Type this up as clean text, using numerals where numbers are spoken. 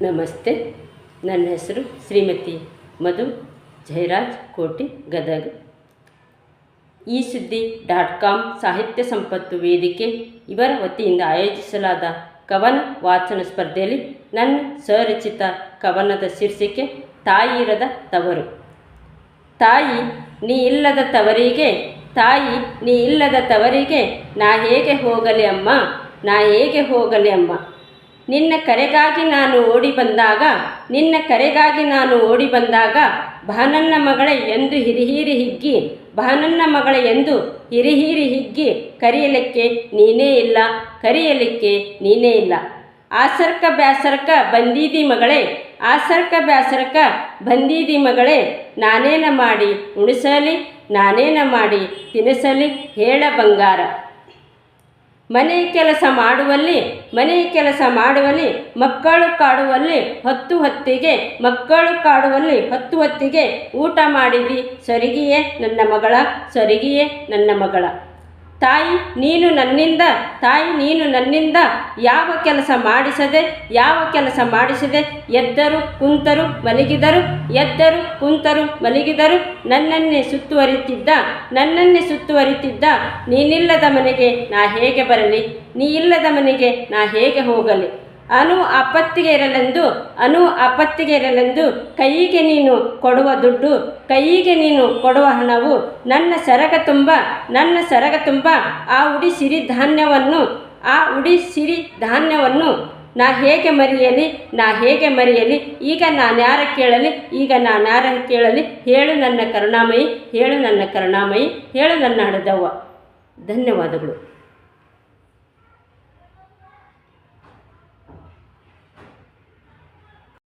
ನಮಸ್ತೆ. ನನ್ನ ಹೆಸರು ಶ್ರೀಮತಿ ಮಧು ಜಯರಾಜ್ ಕೋಟಿ, ಗದಗ. ಈ ಸುದ್ದಿ .com ಸಾಹಿತ್ಯ ಸಂಪತ್ತು ವೇದಿಕೆ ಇವರ ವತಿಯಿಂದ ಆಯೋಜಿಸಲಾದ ಕವನ ವಾಚನ ಸ್ಪರ್ಧೆಯಲ್ಲಿ ನನ್ನ ಸ್ವರಚಿತ ಕವನದ ಶೀರ್ಷಿಕೆ ತಾಯಿರದ ತವರು. ತಾಯಿ ನೀ ಇಲ್ಲದ ತವರಿಗೆ, ತಾಯಿ ನೀ ಇಲ್ಲದ ತವರಿಗೆ ನಾ ಹೇಗೆ ಹೋಗಲಿ ಅಮ್ಮ, ನಾ ಹೇಗೆ ಹೋಗಲಿ ಅಮ್ಮ. ನಿನ್ನ ಕರೆಗಾಗಿ ನಾನು ಓಡಿ ಬಂದಾಗ, ನಿನ್ನ ಕರೆಗಾಗಿ ನಾನು ಓಡಿ ಬಂದಾಗ, ಬಹನನ್ನ ಮಗಳೇ ಎಂದು ಹಿರಿಹಿರಿ ಹಿಗ್ಗಿ, ಬಹನನ್ನ ಮಗಳೇ ಎಂದು ಹಿರಿಹಿರಿ ಹಿಗ್ಗಿ, ಕರೆಯಲಿಕ್ಕೆ ನೀನೇ ಇಲ್ಲ, ಕರೆಯಲಿಕ್ಕೆ ನೀನೇ ಇಲ್ಲ. ಆಸರ್ಕ ಬ್ಯಾಸರ್ಕ ಬಂದೀದಿ ಮಗಳೇ, ಆಸರ್ಕ ಬ್ಯಾಸರ್ಕ ಬಂದೀದಿ ಮಗಳೇ, ನಾನೇನ ಮಾಡಿ ಉಣಿಸಲಿ, ನಾನೇನ ಮಾಡಿ ತಿನಿಸಲಿ ಹೇಳ ಬಂಗಾರ. ಮನೆ ಕೆಲಸ ಮಾಡುವಲ್ಲಿ, ಮನೆ ಕೆಲಸ ಮಾಡುವಲ್ಲಿ, ಮಕ್ಕಳು ಕಾಡುವಲ್ಲಿ ಹೊತ್ತು ಹೊತ್ತಿಗೆ, ಮಕ್ಕಳು ಕಾಡುವಲ್ಲಿ ಹೊತ್ತು ಹೊತ್ತಿಗೆ, ಊಟ ಮಾಡಿದಿ ಸೊರಗಿಯೇ ನನ್ನ ಮಗಳ, ಸೊರಗಿಯೇ ನನ್ನ ಮಗಳ. ತಾಯಿ ನೀನು ನನ್ನಿಂದ, ತಾಯಿ ನೀನು ನನ್ನಿಂದ ಯಾವ ಕೆಲಸ ಮಾಡಿಸದೆ, ಯಾವ ಕೆಲಸ ಮಾಡಿಸದೆ, ಎದ್ದರು ಕುಂತರು ಮಲಗಿದರು, ಎದ್ದರು ಕುಂತರು ಮಲಗಿದರು, ನನ್ನನ್ನೇ ಸುತ್ತುವರಿತಿದ್ದ, ನನ್ನನ್ನೇ ಸುತ್ತುವರಿತಿದ್ದ. ನೀನಿಲ್ಲದ ಮನೆಗೆ ನಾ ಹೇಗೆ ಬರಲಿ, ನೀ ಇಲ್ಲದ ಮನೆಗೆ ನಾ ಹೇಗೆ ಹೋಗಲಿ. ಅನು ಆಪತ್ತಿಗೆ ಇರಲೆಂದು, ಅನು ಆಪತ್ತಿಗೆ ಇರಲೆಂದು, ಕೈಗೆ ನೀನು ಕೊಡುವ ದುಡ್ಡು, ಕೈಗೆ ನೀನು ಕೊಡುವ ಹಣವು ನನ್ನ ಸರಗ ತುಂಬ, ನನ್ನ ಸರಗ ತುಂಬ. ಆ ಉಡಿ ಸಿರಿ ಧಾನ್ಯವನ್ನು, ಆ ಉಡಿ ಸಿರಿ ಧಾನ್ಯವನ್ನು ನಾ ಹೇಗೆ ಮರೆಯಲಿ, ನಾ ಹೇಗೆ ಮರೆಯಲಿ. ಈಗ ನಾನ್ಯಾರ ಕೇಳಲಿ, ಈಗ ನಾನ್ಯಾರ ಕೇಳಲಿ. ಹೇಳು ನನ್ನ ಕರುಣಾಮಯಿ, ಹೇಳು ನನ್ನ ಕರುಣಾಮಯಿ, ಹೇಳು ನನ್ನ ಹಡದವ್ವ. ಧನ್ಯವಾದಗಳು.